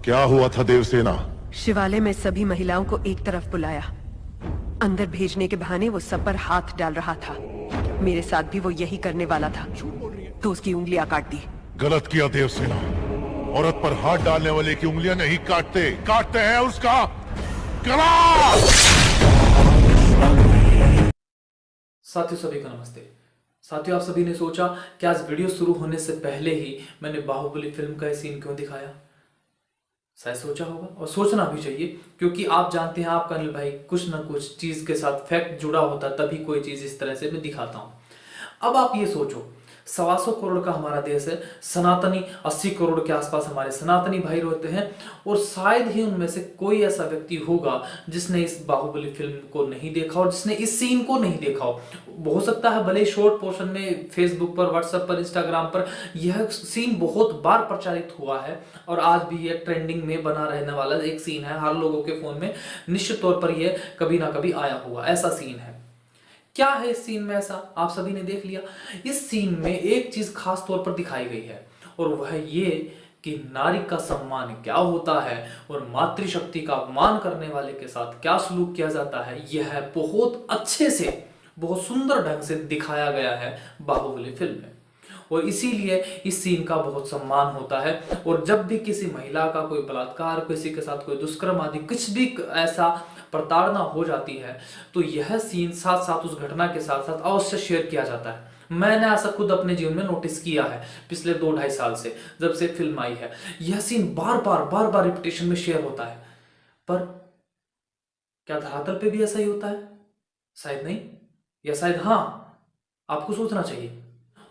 क्या हुआ था देवसेना? शिवालय में सभी महिलाओं को एक तरफ बुलाया। अंदर भेजने के बहाने वो सब पर हाथ डाल रहा था। मेरे साथ भी वो यही करने वाला था, तो उसकी उंगलियां काट दी। गलत किया देवसेना। औरत पर हाथ डालने वाले की उंगलियां नहीं काटते, काटते हैं उसका गला। साथियों सभी को नमस्ते। साथियों, आप सभी ने सोचा कि आज वीडियो शुरू होने से पहले ही मैंने बाहुबली फिल्म का सीन क्यों दिखाया। शायद सोचा होगा, और सोचना भी चाहिए, क्योंकि आप जानते हैं आपका अनिल भाई कुछ ना कुछ चीज के साथ फैक्ट जुड़ा होता तभी कोई चीज इस तरह से मैं दिखाता हूं। अब आप ये सोचो, 125 करोड़ का हमारा देश है, सनातनी 80 करोड़ के आसपास हमारे सनातनी भाई रहते हैं, और शायद ही उनमें से कोई ऐसा व्यक्ति होगा जिसने इस बाहुबली फिल्म को नहीं देखा और जिसने इस सीन को नहीं देखा हो सकता है भले शॉर्ट पोर्शन में फेसबुक पर, व्हाट्सएप पर, इंस्टाग्राम पर यह सीन बहुत बार प्रचारित हुआ है और आज भी यह ट्रेंडिंग में बना रहने वाला एक सीन है। हर लोगों के फोन में निश्चित तौर पर यह कभी ना कभी आया हुआ ऐसा सीन है। क्या है इस सीन में ऐसा, आप सभी ने देख लिया। इस सीन में एक चीज खास तौर पर दिखाई गई है, और वह ये कि नारी का सम्मान क्या होता है और मातृशक्ति का अपमान करने वाले के साथ क्या सलूक किया जाता है। यह बहुत अच्छे से, बहुत सुंदर ढंग से दिखाया गया है बाहुबली फिल्म में, और इसीलिए इस सीन का बहुत सम्मान होता है। और जब भी किसी महिला का कोई बलात्कार, किसी के साथ कोई दुष्कर्म आदि कुछ भी ऐसा प्रताड़ना हो जाती है, तो यह सीन साथ साथ उस घटना के साथ साथ अवश्य शेयर किया जाता है। मैंने ऐसा खुद अपने जीवन में नोटिस किया है पिछले 2-2.5 साल से, जब से फिल्म आई है। यह सीन बार बार रिपीटेशन में शेयर होता है। पर क्या धरातल पे भी ऐसा ही होता है? शायद नहीं, या शायद हाँ। आपको सोचना चाहिए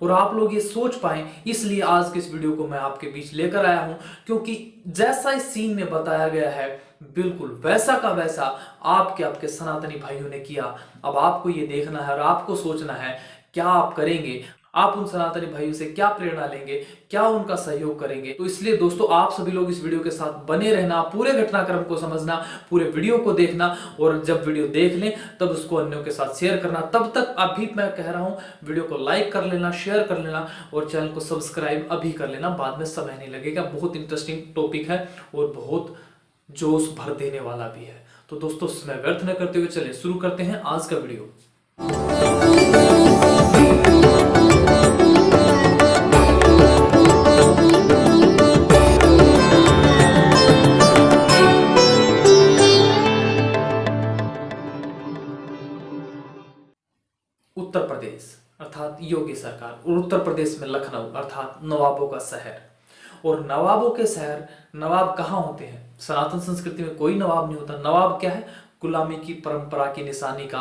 और आप लोग ये सोच पाए, इसलिए आज के इस वीडियो को मैं आपके बीच लेकर आया हूं, क्योंकि जैसा इस सीन में बताया गया है बिल्कुल वैसा का वैसा आपके सनातनी भाइयों ने किया। अब आपको ये देखना है और आपको सोचना है क्या आप करेंगे, आप उन सनातनी भाइयों से क्या प्रेरणा लेंगे, क्या उनका सहयोग करेंगे। तो इसलिए दोस्तों, आप सभी लोग इस वीडियो के साथ बने रहना, पूरे घटनाक्रम को समझना, पूरे वीडियो को देखना, और जब वीडियो देख लें तब उसको अन्यों के साथ शेयर करना। तब तक अभी मैं कह रहा हूं, वीडियो को लाइक कर लेना, शेयर कर लेना, और चैनल को सब्सक्राइब अभी कर लेना, बाद में समय नहीं लगेगा। बहुत इंटरेस्टिंग टॉपिक है और बहुत जोश भर देने वाला भी है। तो दोस्तों, समय व्यर्थ न करते हुए चलिए शुरू करते हैं आज का वीडियो। उत्तर प्रदेश अर्थात योगी सरकार, और उत्तर प्रदेश में लखनऊ अर्थात नवाबों का शहर। और नवाबों के शहर, नवाब कहाँ होते हैं? सनातन संस्कृति में कोई नवाब नहीं होता। नवाब क्या है? गुलामी की परंपरा की निशानी का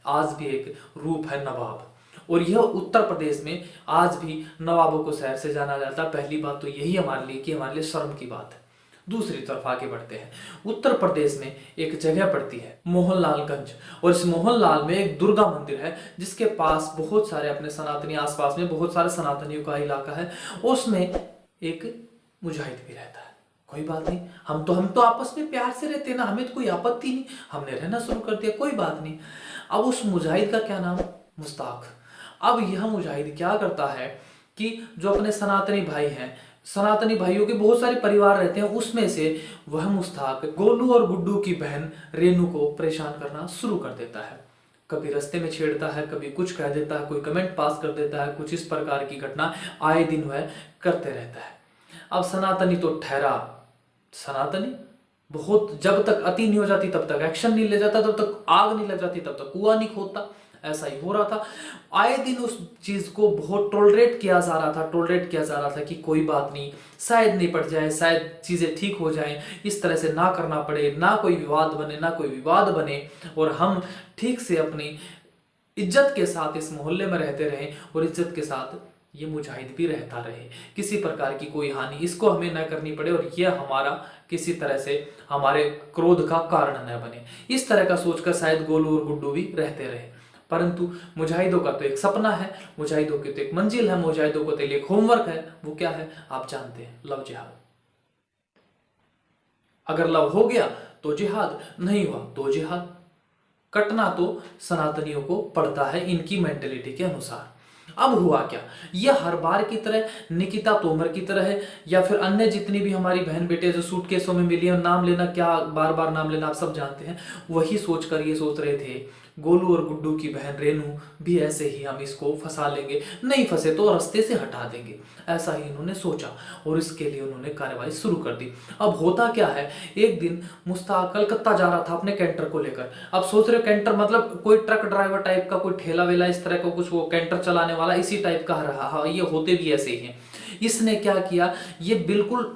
आज भी एक रूप है नवाब। और यह उत्तर प्रदेश में आज भी नवाबों को शहर से जाना जाता है। पहली बात तो यही हमारे लिए कि हमारे लिए शर्म की बात है। दूसरी तरफ आगे बढ़ते हैं, उत्तर प्रदेश में एक जगह पड़ती है मोहनलालगंज, और इस मोहनलाल में एक दुर्गा मंदिर है जिसके पास बहुत सारे अपने सनातनी, आसपास में बहुत सारे सनातनियों का इलाका है। उसमें एक मुजाहिद भी रहता है। कोई बात नहीं, हम तो आपस में प्यार से रहते हैं ना, हमें तो कोई आपत्ति नहीं, हमने रहना शुरू कर दिया, कोई बात नहीं। अब उस मुजाहिद का क्या नाम? मुश्ताक। अब यह मुजाहिद क्या करता है कि जो अपने सनातनी भाई हैं, सनातनी भाइयों के बहुत सारे परिवार रहते हैं, उसमें से वह मुश्ताक गोलू और गुड्डू की बहन रेनू को परेशान करना शुरू कर देता है। कभी रास्ते में छेड़ता है, कभी कुछ कह देता है, कोई कमेंट पास कर देता है, कुछ इस प्रकार की घटना आए दिन वह करते रहता है। अब सनातनी तो ठहरा सनातनी, बहुत जब तक अति नहीं हो जाती तब तक एक्शन नहीं ले जाता, तब तक आग नहीं लग जाती तब तक कुआं नहीं खोदता। ऐसा ही हो रहा था। आए दिन उस चीज को बहुत टॉलरेट किया जा रहा था कि कोई बात नहीं, शायद निपट जाए, शायद चीजें ठीक हो जाएं, इस तरह से ना करना पड़े, ना कोई विवाद बने, और हम ठीक से अपनी इज्जत के साथ इस मोहल्ले में रहते रहें, और इज्जत के साथ ये मुजाहिद भी रहता रहे, किसी प्रकार की कोई हानि इसको हमें न करनी पड़े, और यह हमारा किसी तरह से हमारे क्रोध का कारण न बने। इस तरह का सोचकर शायद गोलू और गुड्डू भी रहते रहे। परंतु मुजाहिदों का तो एक सपना है, मुजाहिदों की तो एक मंजिल है, मुजाहिदों को तो एक होमवर्क है। वो क्या है आप जानते हैं? लव जिहाद। अगर लव हो गया तो जिहाद, नहीं हुआ तो जिहाद। कटना तो सनातनियों को पड़ता है इनकी मेंटेलिटी के अनुसार। अब हुआ क्या, ये हर बार की तरह निकिता तोमर की तरह है या फिर अन्य जितनी भी हमारी बहन बेटे जो सूटकेसों में मिली है, नाम लेना क्या, बार बार नाम लेना आप सब जानते हैं, वही सोचकर ये सोच रहे थे गोलू और गुड्डू की बहन रेनू भी ऐसे ही हम इसको फंसा लेंगे, नहीं फंसे तो रास्ते से हटा देंगे, ऐसा ही इन्होंने सोचा और इसके लिए उन्होंने कार्रवाई शुरू कर दी। अब होता क्या है, एक दिन मुश्ताक कलकत्ता जा रहा था अपने कैंटर को लेकर। अब सोच रहे हो कैंटर मतलब कोई ट्रक ड्राइवर टाइप का, कोई ठेला वेला इस तरह का कुछ, वो कैंटर चलाने वाला इसी टाइप का रहा। हाँ, ये होते भी ऐसे ही हैं। इसने क्या किया, ये बिल्कुल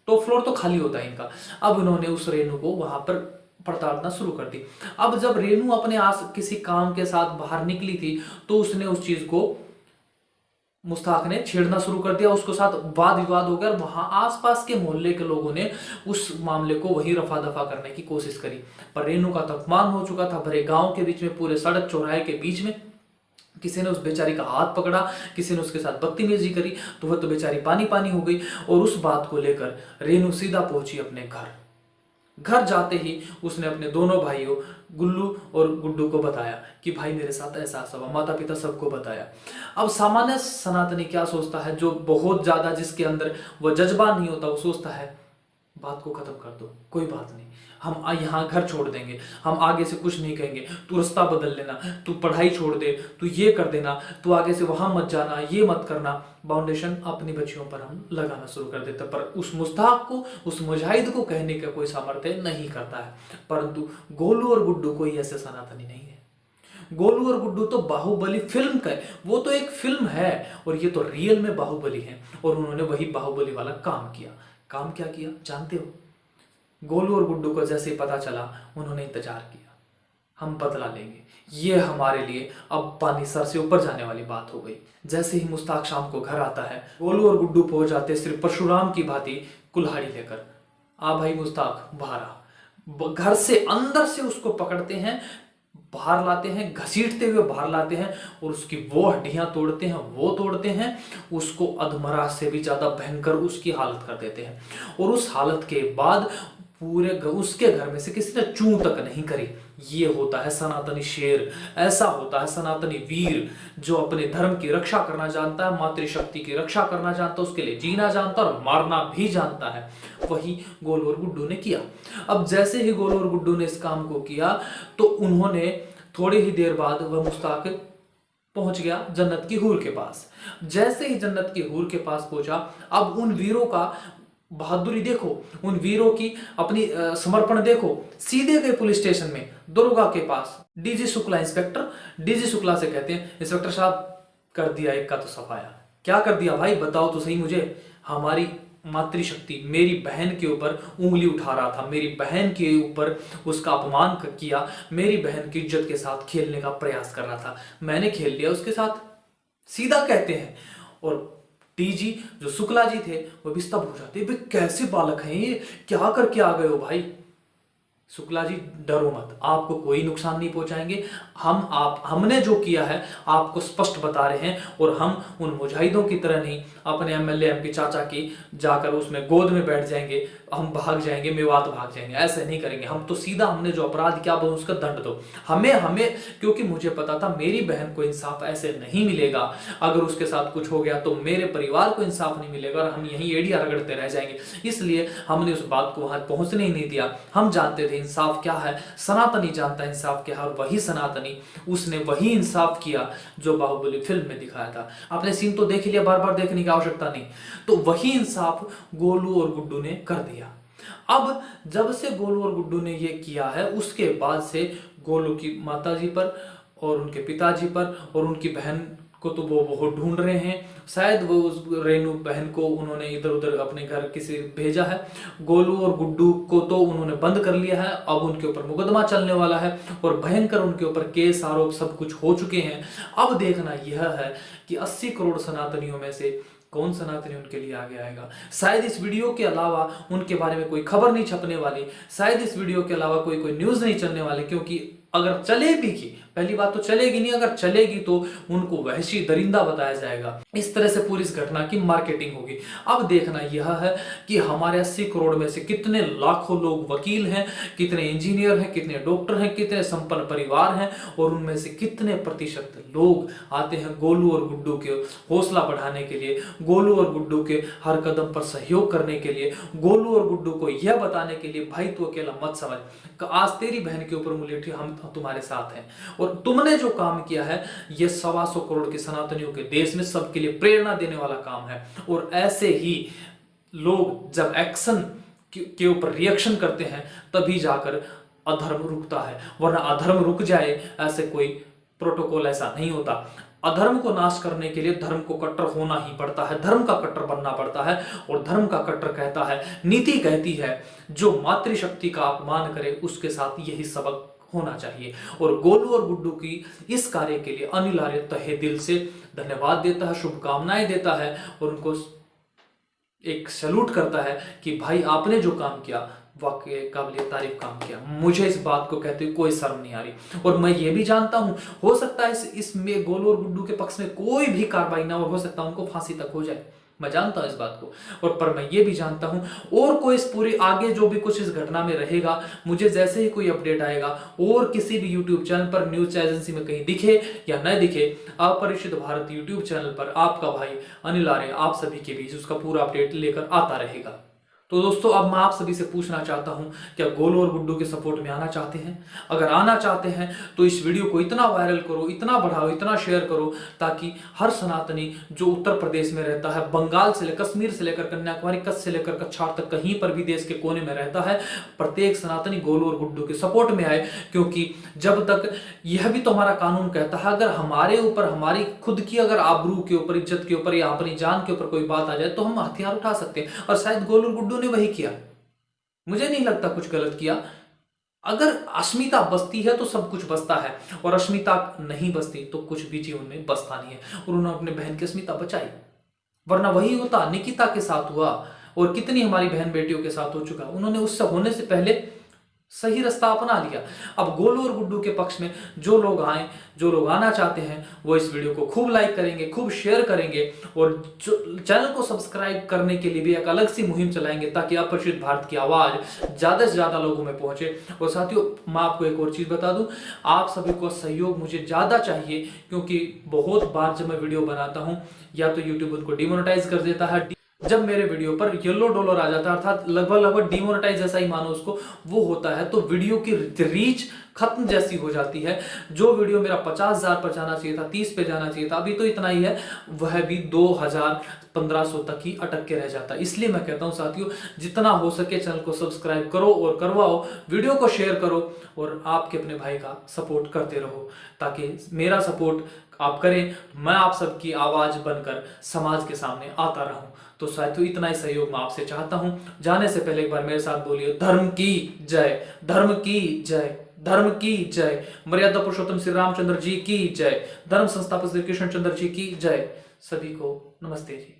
टॉप फ्लोर तो खाली होता है इनका। अब इन्होंने उस रेनू को वहां पर पड़ताड़ना शुरू कर दी। अब जब रेनू अपने आस किसी काम के साथ बाहर निकली थी तो उसने उस चीज को मुश्ताक ने छेड़ना शुरू कर दिया, उसके साथ वाद विवाद हो गया और वहां आसपास के मोहल्ले के लोगों ने उस मामले को वही रफा दफा करने की कोशिश करी। पर रेनू का तो अपमान हो चुका था, भरे गांव के बीच में, पूरे सड़क चौराहे के बीच में। किसी ने उस बेचारी का हाथ पकड़ा, किसी ने उसके साथ बदतमीजी करी, तो वह तो बेचारी पानी पानी हो गई। और उस बात को लेकर रेनू सीधा पहुंची अपने घर जाते ही उसने अपने दोनों भाइयों गुल्लू और गुड्डू को बताया कि भाई मेरे साथ ऐसा ऐसा हुआ, माता पिता सबको बताया। अब सामान्य सनातनी क्या सोचता है, जो बहुत ज्यादा जिसके अंदर वो जज्बा नहीं होता, वो सोचता है बात को खत्म कर दो, कोई बात नहीं, हम यहाँ घर छोड़ देंगे, हम आगे से कुछ नहीं कहेंगे, तू रास्ता बदल लेना, तू पढ़ाई छोड़ दे, तू ये कर देना, तू आगे से वहां मत जाना, ये मत करना। फाउंडेशन अपनी बच्चियों पर हम लगाना शुरू कर देते, पर उस मुश्ताक को, उस मुजाहिद को कहने का कोई सामर्थ्य नहीं करता है। परंतु गोलू और गुड्डू कोई ऐसे सनातनी नहीं है। गोलू और गुड्डू तो बाहुबली फिल्म का है, वो तो एक फिल्म है और ये तो रियल में बाहुबली है। और उन्होंने वही बाहुबली वाला काम किया। काम क्या किया जानते हो? गोलू और गुड्डू को जैसे ही पता चला, उन्होंने इंतजार किया, हम बदला लेंगे, ये हमारे लिए अब पानी सर से ऊपर जाने वाली बात हो गई। जैसे ही मुश्ताक शाम को घर आता है, गोलू और गुड्डू पहुंच जाते सिर्फ परशुराम की भांति कुल्हाड़ी लेकर। आ भाई मुश्ताक बाहर आ। घर से अंदर से उसको पकड़ते हैं, बाहर लाते हैं, घसीटते हुए बाहर लाते हैं और उसकी वो हड्डियां तोड़ते हैं, वो तोड़ते हैं, उसको अधमरा से भी ज्यादा भयंकर उसकी हालत कर देते हैं। और उस हालत के बाद पूरे उसके घर में से किसी ने चूं तक नहीं करी। ये होता है सनातनी शेर, ऐसा होता है सनातनी वीर जो अपने धर्म की रक्षा करना जानता है, मातृशक्ति की रक्षा करना जानता है, उसके लिए जीना जानता है और मारना भी जानता है। वही गोलू और गुड्डू ने किया। अब जैसे ही गोलू और गुड्डू ने इस काम को किया तो उन्होंने थोड़ी ही देर बाद वह मुश्ताक पहुंच गया जन्नत की हूर के पास। जैसे ही जन्नत की हूर के पास पहुंचा, अब उन वीरों का बहादुरी देखो, उन वीरों की अपनी समर्पण देखो। सीधे गए पुलिस स्टेशन में दुर्गा के पास। DG Shukla, inspector DG Shukla से कहते हैं, इंस्पेक्टर साहब कर दिया एक का तो सफाया। क्या कर दिया भाई, बताओ तो सही मुझे। हमारी मातृशक्ति मेरी बहन के ऊपर उंगली उठा रहा था, मेरी बहन के ऊपर उसका अपमान किया, मेरी बहन की इज्जत के साथ खेलने का प्रयास कर रहा था, मैंने खेल लिया उसके साथ, सीधा कहते हैं। और डीजी जो शुक्ला जी थे वो भी स्तब्ध हो जाते, वे कैसे बालक हैं ये, क्या करके आ गए हो भाई। शुक्ला जी डरो मत, आपको कोई नुकसान नहीं पहुंचाएंगे, हमने जो किया है आपको स्पष्ट बता रहे हैं। और हम उन मुजाहिदों की तरह नहीं अपने एमएलए एमपी चाचा की जाकर उसमें गोद में बैठ जाएंगे, हम भाग जाएंगे, मेवात भाग जाएंगे, ऐसे नहीं करेंगे। हम तो सीधा हमने जो अपराध किया वो उसका दंड दो हमें, क्योंकि मुझे पता था मेरी बहन को इंसाफ ऐसे नहीं मिलेगा। अगर उसके साथ कुछ हो गया तो मेरे परिवार को इंसाफ नहीं मिलेगा और हम यहीं एड़ियां रगड़ते रह जाएंगे। इसलिए हमने उस बात को वहां पहुंचने ही नहीं दिया। हम जानते थे इंसाफ क्या है, सनातनी जानता है इंसाफ क्या है, और वही सनातनी उसने वही इंसाफ किया जो बाहुबली फिल्म में दिखाया था। आपने सीन तो देख लिया, बार बार देखने की आवश्यकता नहीं। तो वही इंसाफ गोलू और गुड्डू ने कर दिया। अब जब से गोलू और गुड्डू ने ये किया है, उसके बाद से गोलू की माताजी पर और उनके पिताजी पर और उनकी बहन को तो वो ढूंढ रहे हैं। शायद वो उस रेनू बहन को उन्होंने इधर उधर अपने घर किसी भेजा है। गोलू और गुड्डू को तो उन्होंने बंद कर लिया है, अब उनके ऊपर मुकदमा चलने वाला है और भयंकर उनके ऊपर केस आरोप सब कुछ हो चुके हैं। अब देखना यह है कि 80 करोड़ सनातनियों में से कौन सनातनी उनके लिए आगे आएगा। शायद इस वीडियो के अलावा उनके बारे में कोई खबर नहीं छपने वाली, शायद इस वीडियो के अलावा कोई न्यूज नहीं चलने वाली, क्योंकि अगर चले भी की पहली बात तो चलेगी नहीं, अगर चलेगी तो उनको वहशी दरिंदा बताया जाएगा। इस तरह से पूरी इस घटना की मार्केटिंग होगी। अब देखना यह है कि हमारे 80 करोड़ में से कितने लाखों लोग वकील हैं, कितने इंजीनियर हैं, कितने डॉक्टर हैं, कितने संपन्न परिवार हैं, और उनमें से कितने प्रतिशत लोग आते हैं गोलू और गुड्डू के हौसला बढ़ाने के लिए, गोलू और गुड्डू के हर कदम पर सहयोग करने के लिए, गोलू और गुड्डू को यह बताने के लिए भाई तू अकेला मत समझ, आज तेरी बहन के ऊपर उंगली उठी, हम तुम्हारे साथ हैं, और तुमने जो काम किया है यह 125 करोड़ के सनातनियों के देश में सबके लिए प्रेरणा देने वाला काम है। और ऐसे ही लोग जब एक्शन के ऊपर रिएक्शन करते हैं तभी जाकर अधर्म रुकता है, वरना अधर्म रुक जाए ऐसे कोई प्रोटोकॉल ऐसा नहीं होता। अधर्म को नाश करने के लिए धर्म को कट्टर होना ही पड़ता है, धर्म का कट्टर बनना पड़ता है। और धर्म का कट्टर कहता है, नीति कहती है, जो मातृशक्ति का अपमान करे उसके साथ यही सबक होना चाहिए। और गोलू और गुड्डू की इस कार्य के लिए अनिल आर्य तहे दिल से धन्यवाद देता है, शुभकामनाएं देता है, और उनको एक सैल्यूट करता है कि भाई आपने जो काम किया वाकई काबिल तारीफ काम किया। मुझे इस बात को कहते हुए कोई शर्म नहीं आ रही। और मैं ये भी जानता हूं, हो सकता है इसमें गोलू और गुड्डू के पक्ष में कोई भी कार्रवाई ना, और हो सकता है उनको फांसी तक हो जाए, मैं जानता हूं इस बात को। और पर मैं ये भी जानता हूं, और कोई इस पूरी आगे जो भी कुछ इस घटना में रहेगा, मुझे जैसे ही कोई अपडेट आएगा और किसी भी यूट्यूब चैनल पर, न्यूज एजेंसी में कहीं दिखे या न दिखे, अपरिचित भारत यूट्यूब चैनल पर आपका भाई अनिल आर्य आप सभी के बीच उसका पूरा अपडेट लेकर आता रहेगा। तो दोस्तों, अब मैं आप सभी से पूछना चाहता हूं, क्या गोलू और गुड्डू के सपोर्ट में आना चाहते हैं? अगर आना चाहते हैं तो इस वीडियो को इतना वायरल करो, इतना बढ़ाओ, इतना शेयर करो, ताकि हर सनातनी जो उत्तर प्रदेश में रहता है, बंगाल से लेकर कश्मीर से लेकर कन्याकुमारी, कच्छ से लेकर कछार तक, कहीं पर भी देश के कोने में रहता है, प्रत्येक सनातनी गोलू और गुड्डू के सपोर्ट में आए। क्योंकि जब तक, यह भी तो हमारा कानून कहता है, अगर हमारे ऊपर, हमारी खुद की अगर आबरू के ऊपर, इज्जत के ऊपर या अपनी जान के ऊपर कोई बात आ जाए तो हम हथियार उठा सकते हैं। और शायद गोलू और गुड्डू ने वही किया, मुझे नहीं लगता कुछ गलत किया। अगर अस्मिता बसती है तो सब कुछ बसता है, और अस्मिता नहीं बसती तो कुछ भी जीवन में बसता नहीं है। और उन्होंने अपने बहन की अस्मिता बचाई, वरना वही होता निकिता के साथ हुआ, और कितनी हमारी बहन बेटियों के साथ हो चुका। उन्होंने उससे होने से पहले सही रास्ता अपना लिया। अब गोलू और गुड्डू के पक्ष में जो लोग आए, जो लोग आना चाहते हैं, वो इस वीडियो को खूब लाइक करेंगे, खूब शेयर करेंगे, और चैनल को सब्सक्राइब करने के लिए भी एक अलग सी मुहिम चलाएंगे, ताकि अपरिचित भारत की आवाज ज्यादा से ज्यादा लोगों में पहुंचे। और साथियों, मैं आपको एक और चीज बता दूं, आप सभी को सहयोग मुझे ज्यादा चाहिए, क्योंकि बहुत बार जब मैं वीडियो बनाता हूं या तो यूट्यूब उनको डिमोनेटाइज कर देता है। जब मेरे वीडियो पर येलो डॉलर आ जाता है, अर्थात लगभग डिमोनेटाइज जैसा ही मानो उसको, वो होता है, तो वीडियो की रीच खत्म जैसी हो जाती है। जो वीडियो मेरा 50,000 पर जाना चाहिए था, 30 पे जाना चाहिए था, अभी तो इतना ही है, वह भी 2,000 1500 तक ही अटक के रह जाता है। इसलिए मैं कहता हूं साथियों, जितना हो सके चैनल को सब्सक्राइब करो और करवाओ, वीडियो को शेयर करो, और आपके अपने भाई का सपोर्ट करते रहो, ताकि मेरा सपोर्ट आप करें, मैं आप सबकी आवाज बनकर समाज के सामने आता रहूं। तो साथियों, इतना ही सहयोग मैं आपसे चाहता हूं। जाने से पहले एक बार मेरे साथ बोलिए, धर्म की जय, धर्म की जय, धर्म की जय। मर्यादा पुरुषोत्तम श्री रामचंद्र जी की जय। धर्म संस्थापक श्री कृष्ण चंद्र जी की जय। सभी को नमस्ते जी।